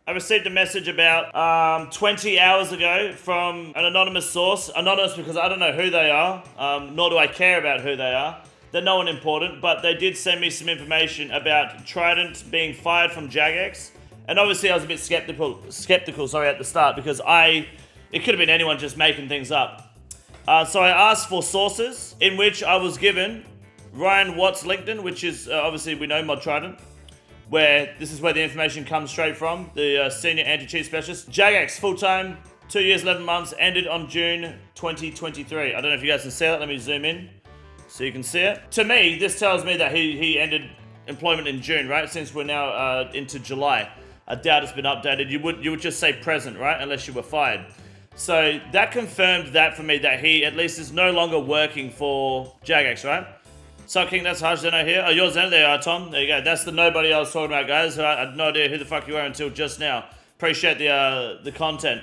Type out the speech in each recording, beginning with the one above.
I received a message about 20 hours ago from an anonymous source. Anonymous because I don't know who they are, nor do I care about who they are. They're no one important, but they did send me some information about Trident being fired from Jagex. And obviously I was a bit skeptical at the start because it could have been anyone just making things up. So I asked for sources, in which I was given Ryan Watt's LinkedIn, which is obviously we know Mod Trident, where this is where the information comes straight from, the senior anti-cheat specialist. Jagex, full-time, 2 years, 11 months, ended on June 2023. I don't know if you guys can see that. Let me zoom in so you can see it. To me, this tells me that he ended employment in June, right? Since we're now into July. I doubt it's been updated. You would just say present, right? Unless you were fired. So that confirmed that for me, that he at least is no longer working for Jagex, right? So King, that's Harsh Zeno here. Oh, you're Zeno, there you are, Tom. There you go. That's the nobody I was talking about, guys. I had no idea who the fuck you were until just now. Appreciate the content.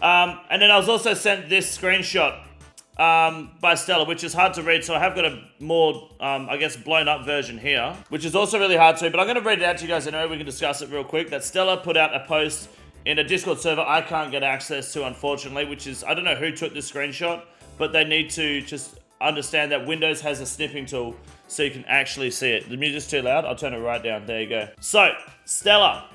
And then I was also sent this screenshot by Stella, which is hard to read, so I have got a more, I guess, blown up version here, which is also really hard to read, but I'm going to read it out to you guys anyway. We can discuss it real quick. That Stella put out a post in a Discord server I can't get access to, unfortunately, which is, I don't know who took this screenshot, but they need to just understand that Windows has a sniffing tool so you can actually see it. The music's too loud. I'll turn it right down. There you go. So, Stella,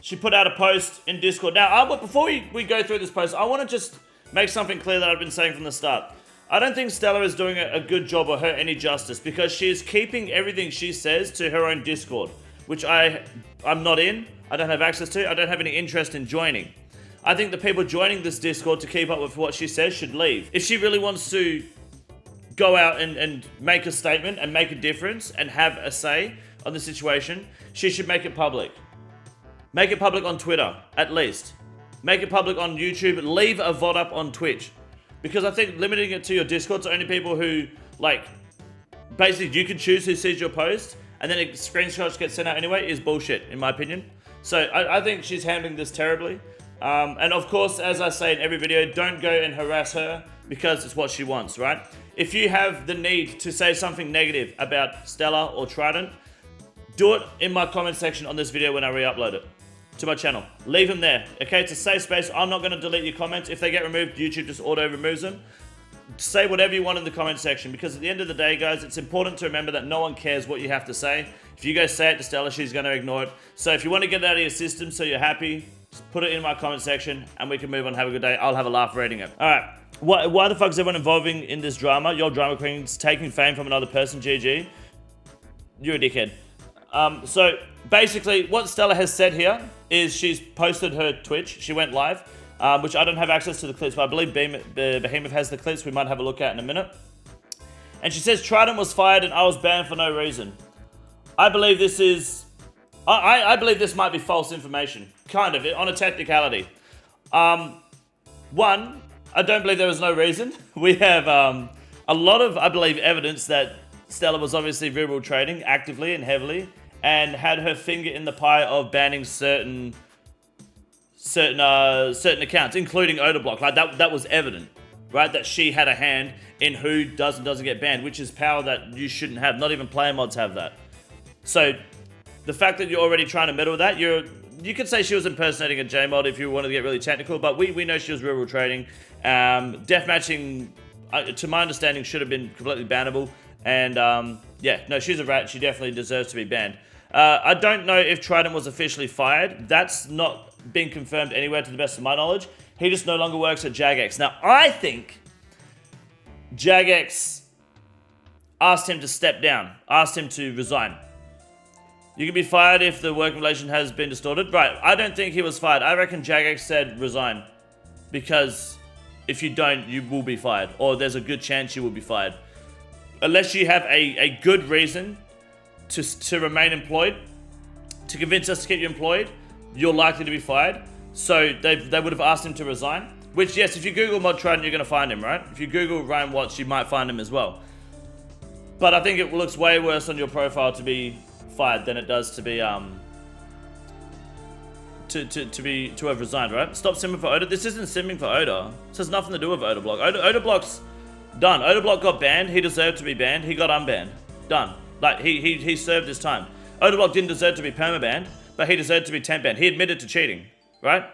she put out a post in Discord. Now, before we go through this post, I want to just make something clear that I've been saying from the start. I don't think Stella is doing a good job or her any justice because she is keeping everything she says to her own Discord, which I'm not in, I don't have access to, I don't have any interest in joining. I think the people joining this Discord to keep up with what she says should leave. If she really wants to go out and make a statement and make a difference and have a say on the situation, she should make it public. Make it public on Twitter, at least. Make it public on YouTube. Leave a VOD up on Twitch. Because I think limiting it to your Discord to only people who, like, basically you can choose who sees your post and then screenshots get sent out anyway is bullshit, in my opinion. So I think she's handling this terribly. And of course, as I say in every video, don't go and harass her because it's what she wants, right? If you have the need to say something negative about Stella or Trident, do it in my comment section on this video when I re-upload it to my channel. Leave them there, okay? It's a safe space. I'm not going to delete your comments. If they get removed, YouTube just auto-removes them. Say whatever you want in the comment section because at the end of the day, guys, it's important to remember that no one cares what you have to say. If you go say it to Stella, she's going to ignore it. So if you want to get it out of your system so you're happy, just put it in my comment section and we can move on. Have a good day. I'll have a laugh reading it. All right. Why the fuck is everyone involving in this drama? Your drama queen's taking fame from another person, GG. You're a dickhead. So basically what Stella has said here is she's posted her Twitch. She went live, which I don't have access to the clips, but I believe Behemoth has the clips we might have a look at in a minute. And she says Trident was fired and I was banned for no reason. I believe this is... I believe this might be false information. Kind of, on a technicality. One, I don't believe there was no reason. We have a lot of, I believe, evidence that Stella was obviously real trading actively and heavily and had her finger in the pie of banning certain accounts, including Odablock. Like that was evident, right? That she had a hand in who does and doesn't get banned, which is power that you shouldn't have. Not even player mods have that. So the fact that you're already trying to meddle with that, you could say she was impersonating a J-mod if you wanted to get really technical, but we know she was real trading. Deathmatching, to my understanding, should have been completely bannable. And yeah, no, she's a rat. She definitely deserves to be banned. I don't know if Trident was officially fired. That's not been confirmed anywhere to the best of my knowledge. He just no longer works at Jagex. Now, I think Jagex asked him to step down, asked him to resign. You can be fired if the working relation has been distorted. Right, I don't think he was fired. I reckon Jagex said resign. Because if you don't, you will be fired. Or there's a good chance you will be fired. Unless you have a good reason to remain employed, to convince us to keep you employed, you're likely to be fired. So they would have asked him to resign. Which, yes, if you Google Mod Trident, you're going to find him, right? If you Google Ryan Watts, you might find him as well. But I think it looks way worse on your profile to be fired than it does to be to have resigned, right? Stop simming for Oda. This isn't simming for Oda. This has nothing to do with Odablock. Odablock's done. Odablock got banned. He deserved to be banned. He got unbanned. Done. Like he served his time. Odablock didn't deserve to be permabanned, but he deserved to be temp banned. He admitted to cheating. right?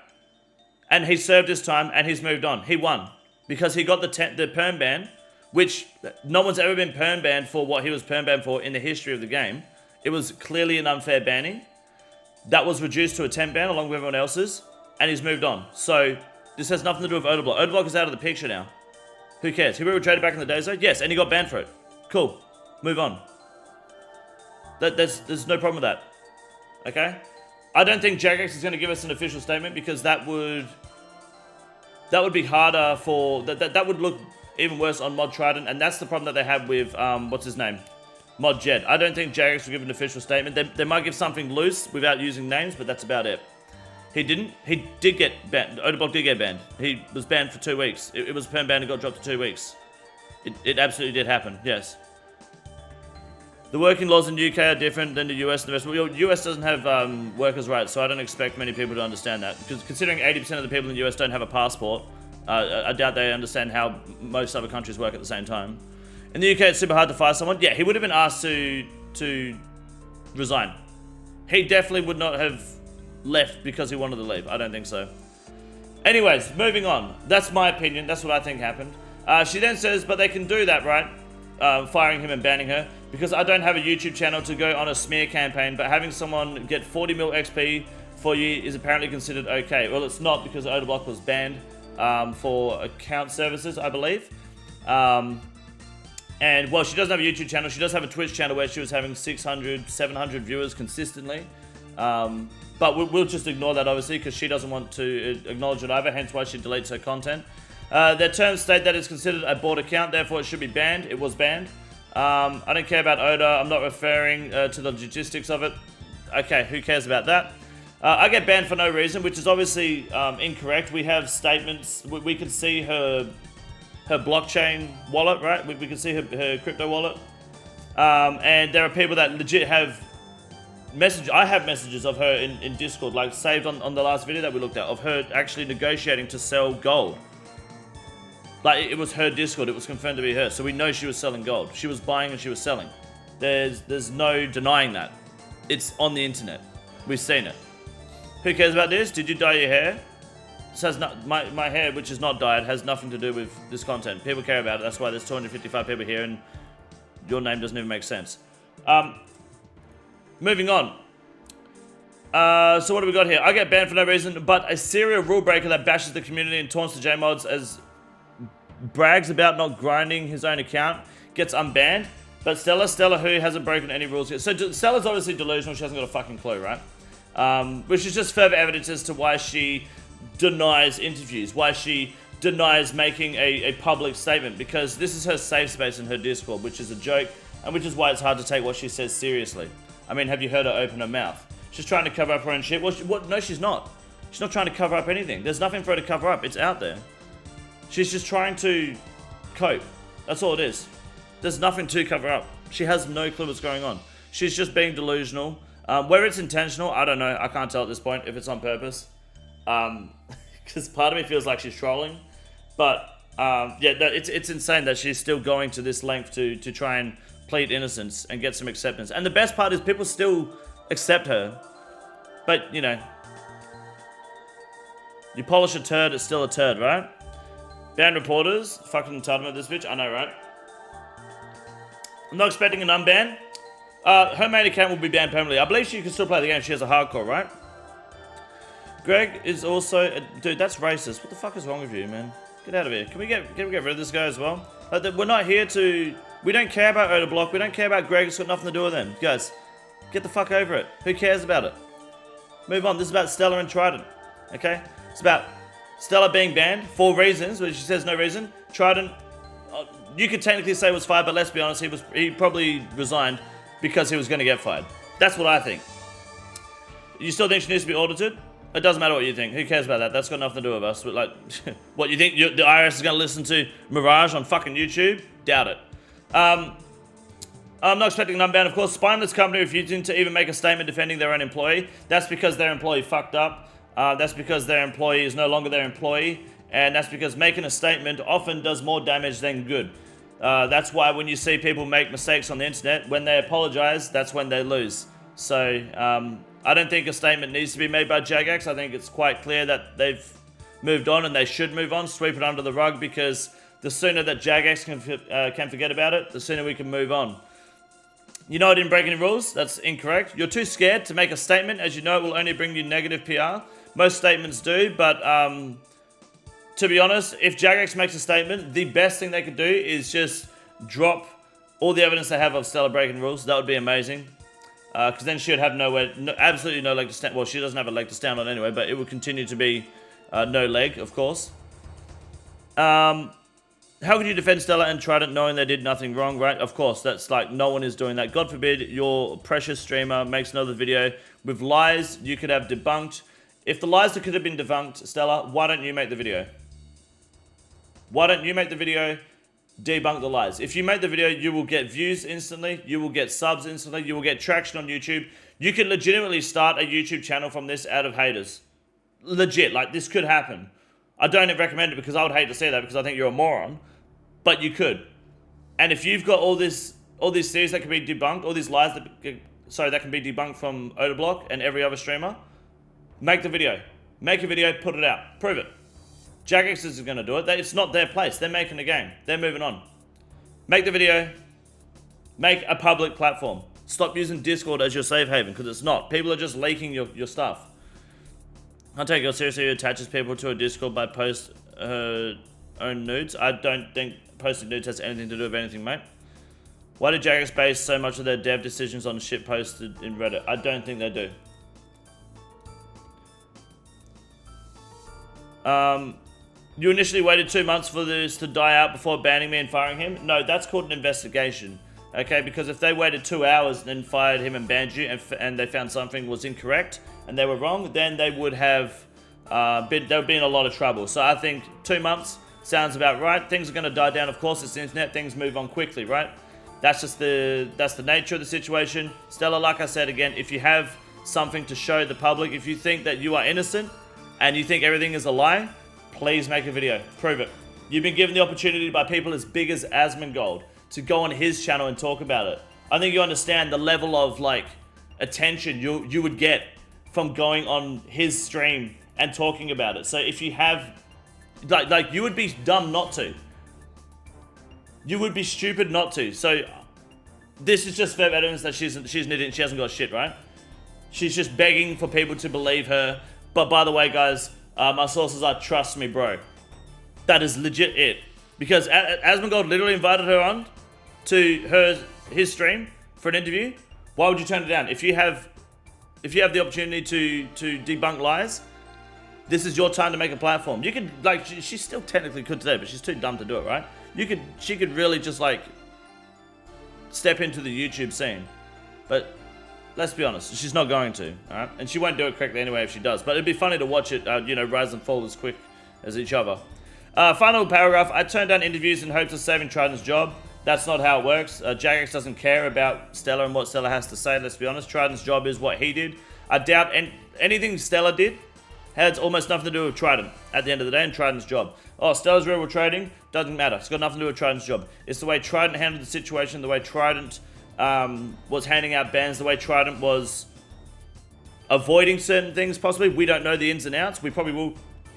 And he served his time and he's moved on. He won because he got the perm ban, which no one's ever been perm banned for what he was perm banned for in the history of the game. It was clearly an unfair banning. That was reduced to a temp ban along with everyone else's, and he's moved on. So this has nothing to do with Odablock. Odablock is out of the picture now. Who cares? He were traded back in the days though? Yes, and he got banned for it. Cool. Move on. There's no problem with that. Okay? I don't think Jagex is going to give us an official statement because that would be harder for... That would look even worse on Mod Trident, and that's the problem that they had with, what's his name? Mod Jed. I don't think Jagex will give an official statement. They might give something loose without using names, but that's about it. He didn't. He did get banned. Odablock did get banned. He was banned for 2 weeks. It was perm banned and got dropped to 2 weeks. It absolutely did happen, yes. The working laws in the UK are different than the US and the rest. Well, the US doesn't have workers' rights, so I don't expect many people to understand that. Because considering 80% of the people in the US don't have a passport, I doubt they understand how most other countries work at the same time. In the UK, it's super hard to fire someone. Yeah, he would have been asked to resign. He definitely would not have left because he wanted to leave. I don't think so. Anyways, moving on. That's my opinion. That's what I think happened. She then says, but they can do that, right? Firing him and banning her. Because I don't have a YouTube channel to go on a smear campaign, but having someone get 40 mil XP for you is apparently considered okay. Well, it's not because Odablock was banned for account services, I believe. And, well, she doesn't have a YouTube channel. She does have a Twitch channel where she was having 600, 700 viewers consistently. But we'll just ignore that, obviously, because she doesn't want to acknowledge it either, hence why she deletes her content. Their terms state that it's considered a bought account, therefore it should be banned. It was banned. I don't care about Oda. I'm not referring to the logistics of it. Okay, who cares about that? I get banned for no reason, which is obviously incorrect. We have statements. We can see her blockchain wallet, right? We can see her crypto wallet. And there are people that legit have messages. I have messages of her in Discord, like saved on the last video that we looked at, of her actually negotiating to sell gold. Like, it was her Discord, it was confirmed to be her, so we know she was selling gold. She was buying and she was selling. There's no denying that. It's on the internet. We've seen it. Who cares about this? Did you dye your hair? This has my hair, which is not dyed, has nothing to do with this content. People care about it, that's why there's 255 people here and your name doesn't even make sense. Moving on. So what do we got here? I get banned for no reason, but a serial rule breaker that bashes the community and taunts the J-mods as brags about not grinding his own account gets unbanned. But Stella who hasn't broken any rules yet. So Stella's obviously delusional, she hasn't got a fucking clue, right? Which is just further evidence as to why she denies interviews, why she denies making a public statement, because this is her safe space in her Discord, which is a joke, and which is why it's hard to take what she says seriously. I mean, have you heard her open her mouth? She's trying to cover up her own shit. Well, no, she's not. She's not trying to cover up anything. There's nothing for her to cover up. It's out there. She's just trying to cope. That's all it is. There's nothing to cover up. She has no clue what's going on. She's just being delusional. Where it's intentional, I don't know. I can't tell at this point if it's on purpose. Because part of me feels like she's trolling. But, yeah, no, it's insane that she's still going to this length to try and plead innocence and get some acceptance. And the best part is people still accept her. But, you know, you polish a turd, it's still a turd, right? Ban reporters. Fucking entitlement this bitch. I know, right? I'm not expecting an unban. Her main account will be banned permanently. I believe she can still play the game. She has a hardcore, right? Greg is also... dude, that's racist. What the fuck is wrong with you, man? Get out of here. Can we get rid of this guy as well? We're not here to... We don't care about Odablock. We don't care about Greg. It's got nothing to do with them. Guys, get the fuck over it. Who cares about it? Move on. This is about Stella and Trident. Okay? It's about Stella being banned for reasons, which she says no reason. Trident, you could technically say was fired, but let's be honest, he probably resigned because he was going to get fired. That's what I think. You still think she needs to be audited? It doesn't matter what you think. Who cares about that? That's got nothing to do with us. But like, what, you think the IRS is going to listen to Mirage on fucking YouTube? Doubt it. I'm not expecting an unban, of course. Spineless company refusing to even make a statement defending their own employee. That's because their employee fucked up. That's because their employee is no longer their employee. And that's because making a statement often does more damage than good. That's why when you see people make mistakes on the internet, when they apologize, that's when they lose. So, I don't think a statement needs to be made by Jagex. I think it's quite clear that they've moved on and they should move on, sweep it under the rug, because the sooner that Jagex can forget about it, the sooner we can move on. You know I didn't break any rules? That's incorrect. You're too scared to make a statement. As you know, it will only bring you negative PR. Most statements do, but to be honest, if Jagex makes a statement, the best thing they could do is just drop all the evidence they have of Stella breaking rules. That would be amazing. Because then she would have absolutely no leg to stand. Well, she doesn't have a leg to stand on anyway, but it would continue to be no leg, of course. How could you defend Stella and Trident knowing they did nothing wrong, right? Of course, that's like, no one is doing that. God forbid your precious streamer makes another video with lies you could have debunked. If the lies that could have been debunked, Stella, why don't you make the video? Why don't you make the video, debunk the lies? If you make the video, you will get views instantly, you will get subs instantly, you will get traction on YouTube. You can legitimately start a YouTube channel from this out of haters. Legit, like, this could happen. I don't recommend it because I would hate to say that because I think you're a moron. But you could. And if you've got all these theories that can be debunked, all these lies that can be debunked from Odablock and every other streamer, make the video. Make a video, put it out. Prove it. Jagex is going to do it. It's not their place. They're making a game. They're moving on. Make the video. Make a public platform. Stop using Discord as your safe haven, because it's not. People are just leaking your stuff. I'll take it seriously who attaches people to a Discord by post her own nudes. I don't think posting nudes has anything to do with anything, mate. Why did Jagex base so much of their dev decisions on shit posted in Reddit? I don't think they do. You initially waited 2 months for this to die out before banning me and firing him? No, that's called an investigation. Okay, because if they waited 2 hours and then fired him and banned you and they found something was incorrect and they were wrong, then they would have they would be in a lot of trouble. So I think 2 months sounds about right. Things are going to die down, of course. It's the internet. Things move on quickly, right? That's the nature of the situation. Stella, like I said again, if you have something to show the public, if you think that you are innocent and you think everything is a lie, please make a video. Prove it. You've been given the opportunity by people as big as Asmongold to go on his channel and talk about it. I think you understand the level of like attention you would get from going on his stream and talking about it. So if you have like you would be dumb not to. You would be stupid not to. So this is just further evidence that she's an idiot. She hasn't got shit, right? She's just begging for people to believe her. But by the way, guys, my sources are trust me, bro. That is legit it. Because Asmongold literally invited her on to his stream for an interview. Why would you turn it down? If you have the opportunity to debunk lies, this is your time to make a platform. You could, like, she still technically could today, but she's too dumb to do it, right? She could really just like step into the YouTube scene. But let's be honest, she's not going to, alright? And she won't do it correctly anyway if she does. But it'd be funny to watch it, rise and fall as quick as each other. Final paragraph. I turned down interviews in hopes of saving Trident's job. That's not how it works. Jagex doesn't care about Stella and what Stella has to say, let's be honest. Trident's job is what he did. I doubt anything Stella did has almost nothing to do with Trident at the end of the day and Trident's job. Oh, Stella's real trading? Doesn't matter. It's got nothing to do with Trident's job. It's the way Trident handled the situation, the way Trident was handing out bans, the way Trident was avoiding certain things possibly. We don't know the ins and outs. We probably will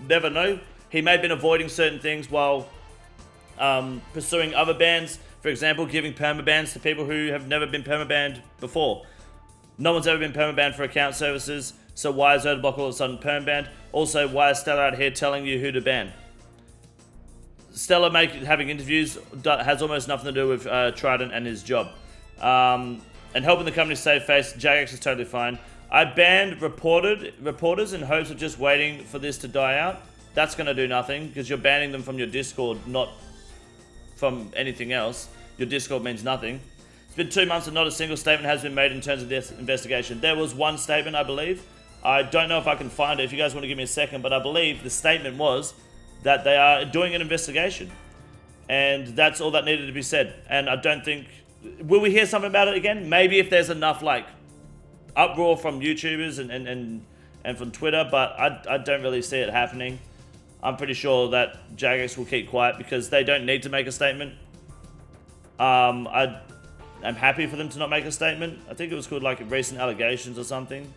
never know. He may have been avoiding certain things while pursuing other bans. For example, giving permabans to people who have never been permabanned before. No one's ever been permabanned for account services, so why is Odablock all of a sudden permabanned? Also, why is Stella out here telling you who to ban? Stella having interviews has almost nothing to do with Trident and his job. And helping the company save face, Jagex is totally fine. I banned reporters in hopes of just waiting for this to die out. That's going to do nothing, because you're banning them from your Discord, not from anything else. Your Discord means nothing. It's been 2 months and not a single statement has been made in terms of this investigation. There was one statement, I believe. I don't know if I can find it, if you guys want to give me a second, but I believe the statement was that they are doing an investigation. And that's all that needed to be said. And I don't think... Will we hear something about it again? Maybe if there's enough, like, uproar from YouTubers and from Twitter, but I don't really see it happening. I'm pretty sure that Jagex will keep quiet because they don't need to make a statement. I'm happy for them to not make a statement. I think it was called like recent allegations or something.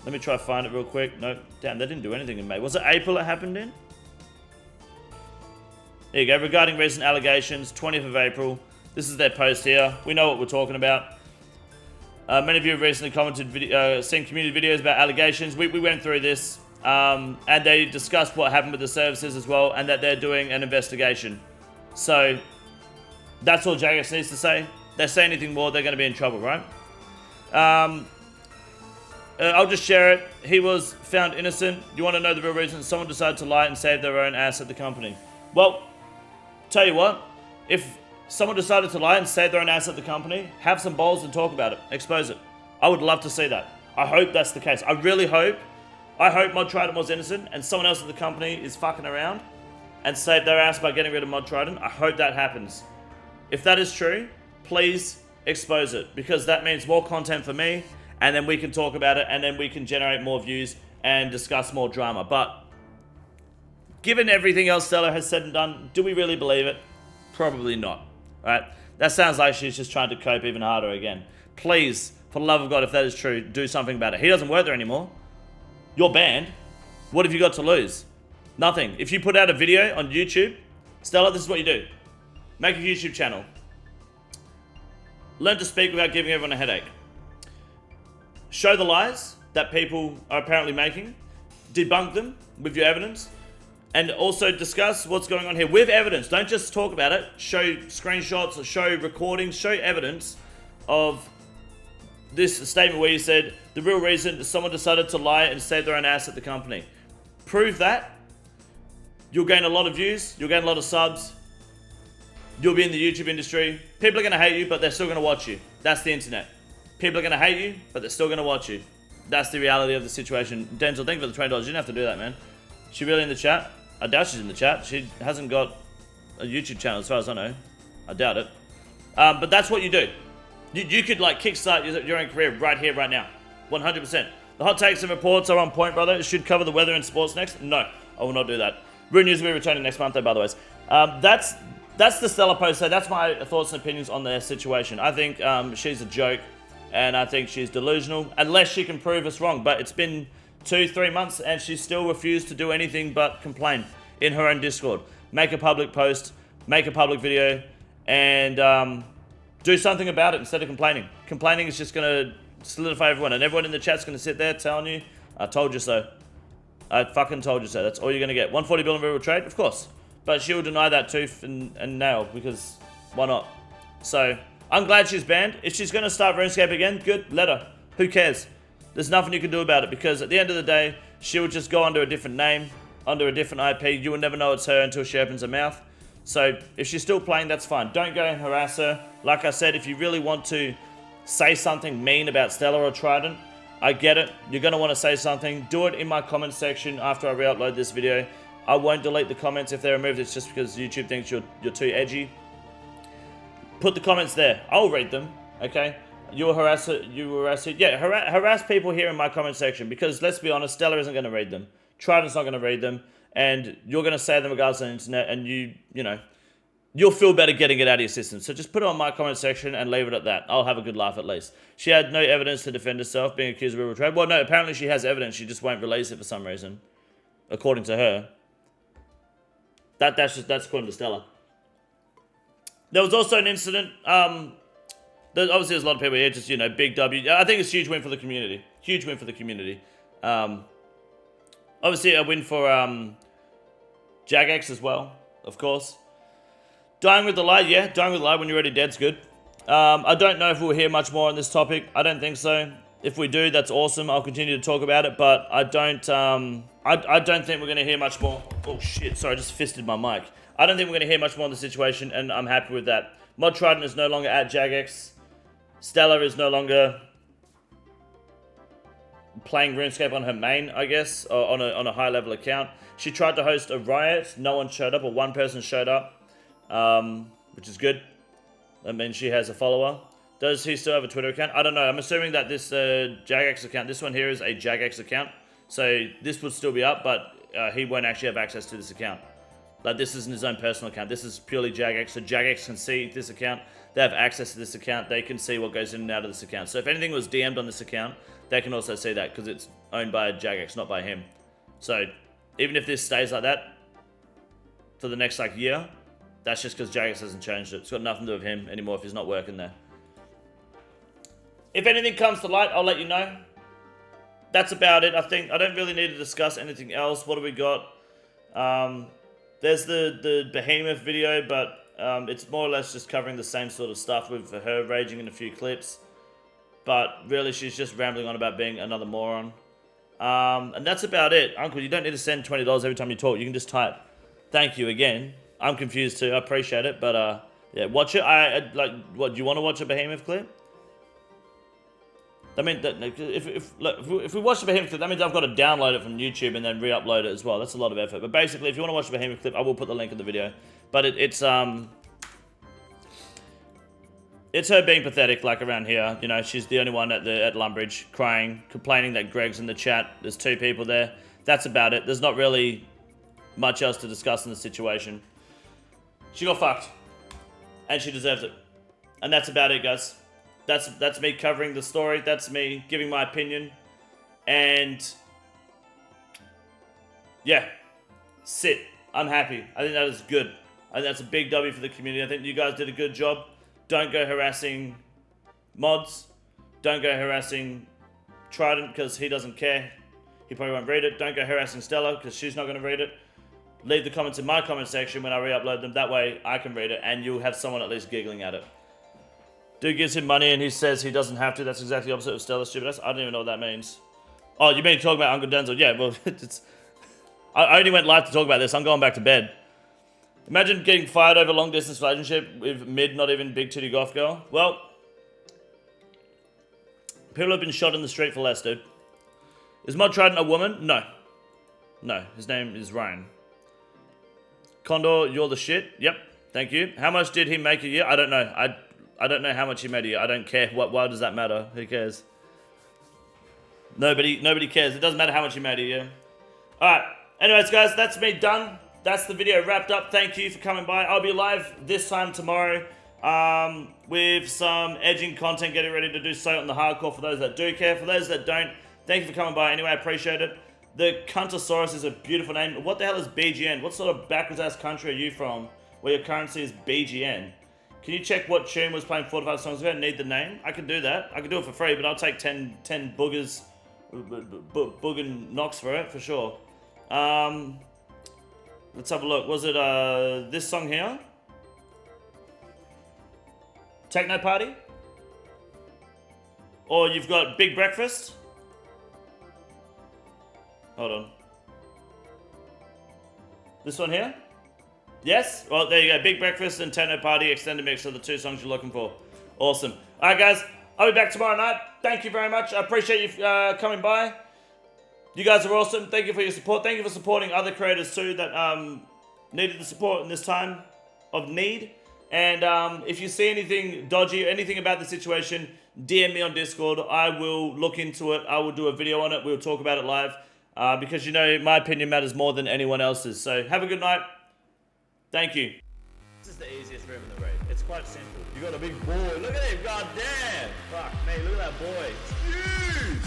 Let me try to find it real quick. No, damn, they didn't do anything in May. Was it April it happened in? There you go. Regarding recent allegations, 20th of April. This is their post here. We know what we're talking about. Many of you have recently commented, seen community videos about allegations. We went through this, and they discussed what happened with the services as well, and that they're doing an investigation. So, that's all Jagex needs to say. If they say anything more, they're going to be in trouble, right? I'll just share it. He was found innocent. You want to know the real reason? Someone decided to lie and save their own ass at the company. Well, tell you what, if someone decided to lie and save their own ass at the company, have some balls and talk about it. Expose it. I would love to see that. I hope that's the case. I really hope. I hope Mod Trident was innocent and someone else at the company is fucking around and saved their ass by getting rid of Mod Trident. I hope that happens. If that is true, please expose it, because that means more content for me, and then we can talk about it, and then we can generate more views and discuss more drama. But given everything else Stella has said and done, do we really believe it? Probably not. Right? That sounds like she's just trying to cope even harder again. Please, for the love of God, if that is true, do something about it. He doesn't work there anymore. You're banned. What have you got to lose? Nothing. If you put out a video on YouTube, Stella, this is what you do. Make a YouTube channel. Learn to speak without giving everyone a headache. Show the lies that people are apparently making. Debunk them with your evidence. And also discuss what's going on here with evidence. Don't just talk about it. Show screenshots, or show recordings, show evidence of this statement where you said the real reason that someone decided to lie and save their own ass at the company. Prove that. You'll gain a lot of views. You'll gain a lot of subs. You'll be in the YouTube industry. People are going to hate you, but they're still going to watch you. That's the internet. People are going to hate you, but they're still going to watch you. That's the reality of the situation. Denzel, thank you for the $20. You didn't have to do that, man. She really in the chat? I doubt she's in the chat. She hasn't got a YouTube channel as far as I know. I doubt it. But that's what you do. You could like kickstart your own career right here, right now. 100%. The hot takes and reports are on point, brother. It should cover the weather and sports next. No, I will not do that. Rune News will be returning next month, though, by the way. That's the Stella post. So that's my thoughts and opinions on their situation. I think she's a joke, and I think she's delusional, unless she can prove us wrong. But it's been 2-3 months, and she still refused to do anything but complain in her own Discord. Make a public post, make a public video, and do something about it instead of complaining. Complaining is just going to solidify everyone, and everyone in the chat's going to sit there telling you, I told you so. I fucking told you so. That's all you're going to get. 140 billion variable trade? Of course. But she'll deny that tooth and nail, because why not? So, I'm glad she's banned. If she's going to start RuneScape again, good, let her. Who cares? There's nothing you can do about it, because at the end of the day, she will just go under a different name, under a different IP. You will never know it's her until she opens her mouth. So, if she's still playing, that's fine. Don't go and harass her. Like I said, if you really want to say something mean about Stella or Trident, I get it. You're going to want to say something. Do it in my comment section after I re-upload this video. I won't delete the comments if they're removed. It's just because YouTube thinks you're too edgy. Put the comments there. I'll read them, okay? You'll harass it. You harass it. Yeah, harass people here in my comment section, because let's be honest, Stella isn't going to read them. Trident's not going to read them. And you're going to say them regardless on the internet, and you know, you'll feel better getting it out of your system. So just put it on my comment section and leave it at that. I'll have a good laugh at least. She had no evidence to defend herself, being accused of rebuttal trade. Well, no, apparently she has evidence. She just won't release it for some reason, according to her. That's according to Stella. There was also an incident. Obviously, there's a lot of people here. Just, you know, big W. I think it's a huge win for the community. Huge win for the community. Obviously, a win for Jagex as well, of course. Dying with the lie, yeah. Dying with the lie when you're already dead's good. I don't know if we'll hear much more on this topic. I don't think so. If we do, that's awesome. I'll continue to talk about it, but I don't. I don't think we're going to hear much more. Oh shit! Sorry, I just fisted my mic. I don't think we're going to hear much more on the situation, and I'm happy with that. Mod Trident is no longer at Jagex. Stella is no longer playing RuneScape on her main, I guess, or on a high level account. She tried to host a riot. No one showed up, or one person showed up, which is good. That means she has a follower. Does he still have a Twitter account? I don't know. I'm assuming that this Jagex account, this one here is a Jagex account. So this would still be up, but he won't actually have access to this account. Like, this isn't his own personal account. This is purely Jagex. So Jagex can see this account. They have access to this account. They can see what goes in and out of this account. So if anything was DM'd on this account, they can also see that because it's owned by Jagex, not by him. So even if this stays like that for the next like year, that's just because Jagex hasn't changed it. It's got nothing to do with him anymore if he's not working there. If anything comes to light, I'll let you know. That's about it. I think I don't really need to discuss anything else. What do we got? There's the Behemoth video, but it's more or less just covering the same sort of stuff with her raging in a few clips. But really, she's just rambling on about being another moron. And that's about it. Uncle, you don't need to send $20 every time you talk. You can just type, thank you again. I'm confused too. I appreciate it. But yeah, watch it. Like, what, do you want to watch a Behemoth clip? I mean, if we watch the Behemoth clip, that means I've got to download it from YouTube and then re-upload it as well. That's a lot of effort. But basically, if you want to watch the Behemoth clip, I will put the link in the video. But it's her being pathetic, like around here. You know, she's the only one at Lumbridge crying, complaining that Greg's in the chat. There's 2 people there. That's about it. There's not really much else to discuss in the situation. She got fucked, and she deserves it. And that's about it, guys. That's me covering the story. That's me giving my opinion. And yeah, sit. I'm happy. I think that is good. I think that's a big W for the community. I think you guys did a good job. Don't go harassing mods. Don't go harassing Trident because he doesn't care. He probably won't read it. Don't go harassing Stella because she's not going to read it. Leave the comments in my comment section when I re-upload them. That way I can read it and you'll have someone at least giggling at it. Dude gives him money and he says he doesn't have to. That's exactly the opposite of Stella stupid. I don't even know what that means. Oh, you mean talking about Uncle Denzel? Yeah, well, I only went live to talk about this. I'm going back to bed. Imagine getting fired over long distance relationship with mid, not even big titty goth girl. Well, people have been shot in the street for less, dude. Is Mod Trident a woman? No. No, his name is Ryan. Condor, you're the shit. Yep, thank you. How much did he make a year? I don't know. I don't know how much he made a year. I don't care. Why does that matter? Who cares? Nobody cares. It doesn't matter how much he made a year. Alright. Anyways, guys, that's me done. That's the video wrapped up. Thank you for coming by. I'll be live this time tomorrow with some edging content, getting ready to do so on the hardcore for those that do care. For those that don't, thank you for coming by anyway. I appreciate it. The KINGCONDOR is a beautiful name. What the hell is BGN? What sort of backwards ass country are you from where your currency is BGN? Can you check what tune was playing 4 to 5 songs ago and need the name? I can do that. I can do it for free, but I'll take 10 boogers, booger knocks for it, for sure. Let's have a look. Was it this song here? Techno Party? Or you've got Big Breakfast? Hold on. This one here? Yes? Well, there you go. Big Breakfast and Techno Party Extended Mix are the 2 songs you're looking for. Awesome. Alright, guys. I'll be back tomorrow night. Thank you very much. I appreciate you coming by. You guys are awesome. Thank you for your support. Thank you for supporting other creators too that needed the support in this time of need. And if you see anything dodgy or anything about the situation, DM me on Discord. I will look into it. I will do a video on it. We'll talk about it live. Because, you know, my opinion matters more than anyone else's. So have a good night. Thank you. This is the easiest room in the raid. It's quite simple. You got a big boy. Look at him. God damn. Fuck me. Look at that boy. It's huge.